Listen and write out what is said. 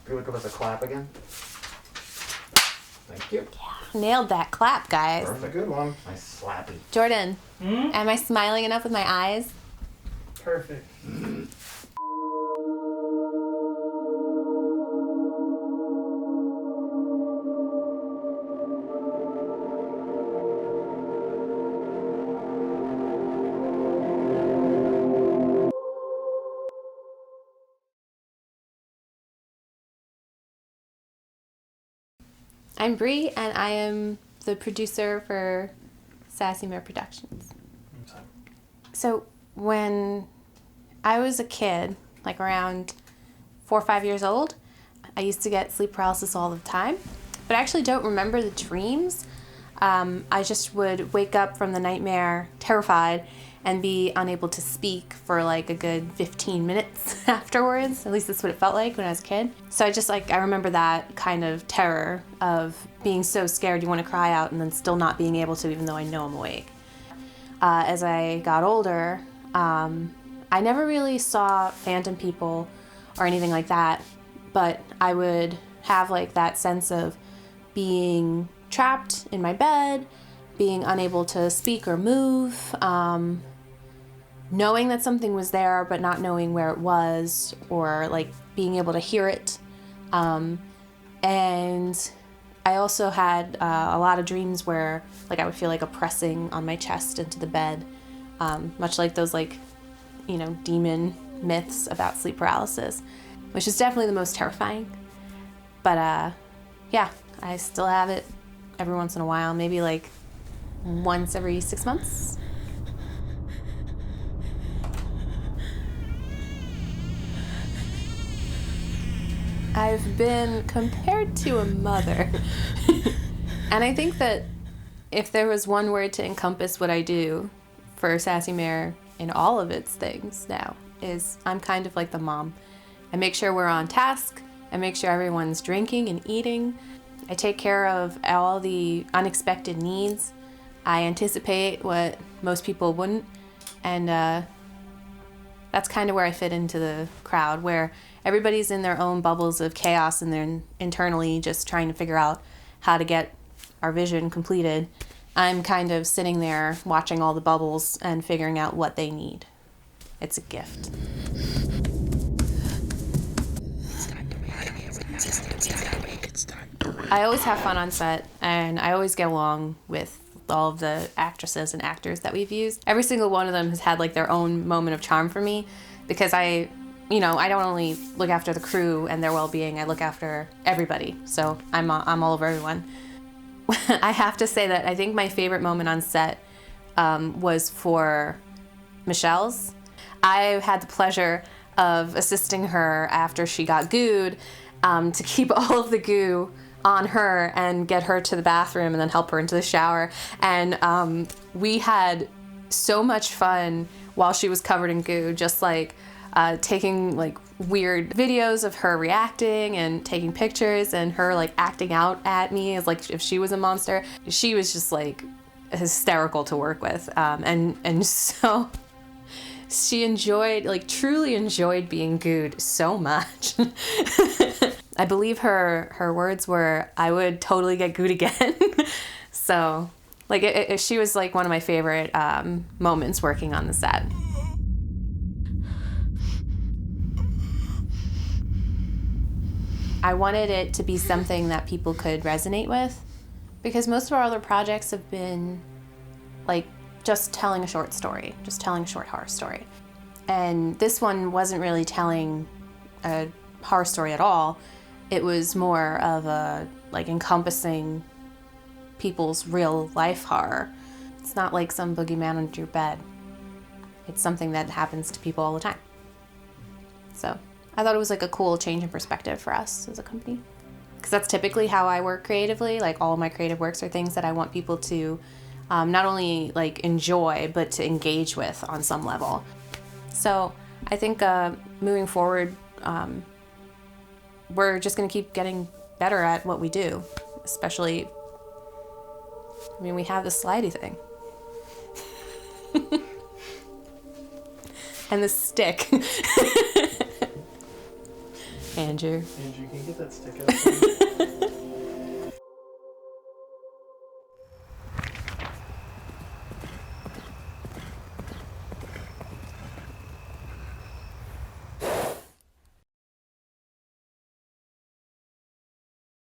Can we give us a clap again? Thank you. Yeah, nailed that clap, guys. Perfect. Good one. Nice slappy. Jordan, Hmm? am I smiling enough with my eyes? Perfect. I'm Bri, and I am the producer for Sassy Mare Productions. So when I was a kid, like around 4 or 5 years old, I used to get sleep paralysis all the time, but I actually don't remember the dreams. I just would wake up from the nightmare terrified and be unable to speak for like a good 15 minutes afterwards. At least that's what it felt like when I was a kid. So I remember that kind of terror of being so scared you want to cry out and then still not being able to, even though I know I'm awake. As I got older, I never really saw phantom people or anything like that, but I would have like that sense of being trapped in my bed, being unable to speak or move, knowing that something was there but not knowing where it was, or like being able to hear it. And I also had a lot of dreams where like I would feel like a pressing on my chest into the bed, much like those like, you know, demon myths about sleep paralysis, which is definitely the most terrifying. But yeah, I still have it every once in a while, maybe like once every 6 months. I've been compared to a mother. And I think that if there was one word to encompass what I do for Sassy Mare in all of its things now, is I'm kind of like the mom. I make sure we're on task. I make sure everyone's drinking and eating. I take care of all the unexpected needs. I anticipate what most people wouldn't. And that's kind of where I fit into the crowd, where everybody's in their own bubbles of chaos and they're internally just trying to figure out how to get our vision completed. I'm kind of sitting there watching all the bubbles and figuring out what they need. It's a gift. I always have fun on set, and I always get along with all of the actresses and actors that we've used. Every single one of them has had like their own moment of charm for me, because I don't only look after the crew and their well-being, I look after everybody. So I'm all over everyone. I have to say that I think my favorite moment on set was for Michelle's. I had the pleasure of assisting her after she got gooed, to keep all of the goo on her and get her to the bathroom and then help her into the shower. And we had so much fun while she was covered in goo, just like taking like weird videos of her reacting and taking pictures and her like acting out at me as like if she was a monster. She was just like hysterical to work with, and so she enjoyed, like truly enjoyed being gooed so much. I believe her words were, "I would totally get gooed again." So like she was like one of my favorite moments working on the set. I wanted it to be something that people could resonate with, because most of our other projects have been like just telling a short story, just telling a short horror story. And this one wasn't really telling a horror story at all. It was more of a like encompassing people's real life horror. It's not like some boogeyman under your bed. It's something that happens to people all the time. So I thought it was like a cool change in perspective for us as a company, because that's typically how I work creatively. Like all of my creative works are things that I want people to not only like enjoy, but to engage with on some level. So I think moving forward, we're just going to keep getting better at what we do, especially, I mean, we have the slidey thing. And the stick. Andrew. Andrew, can you get that stick out?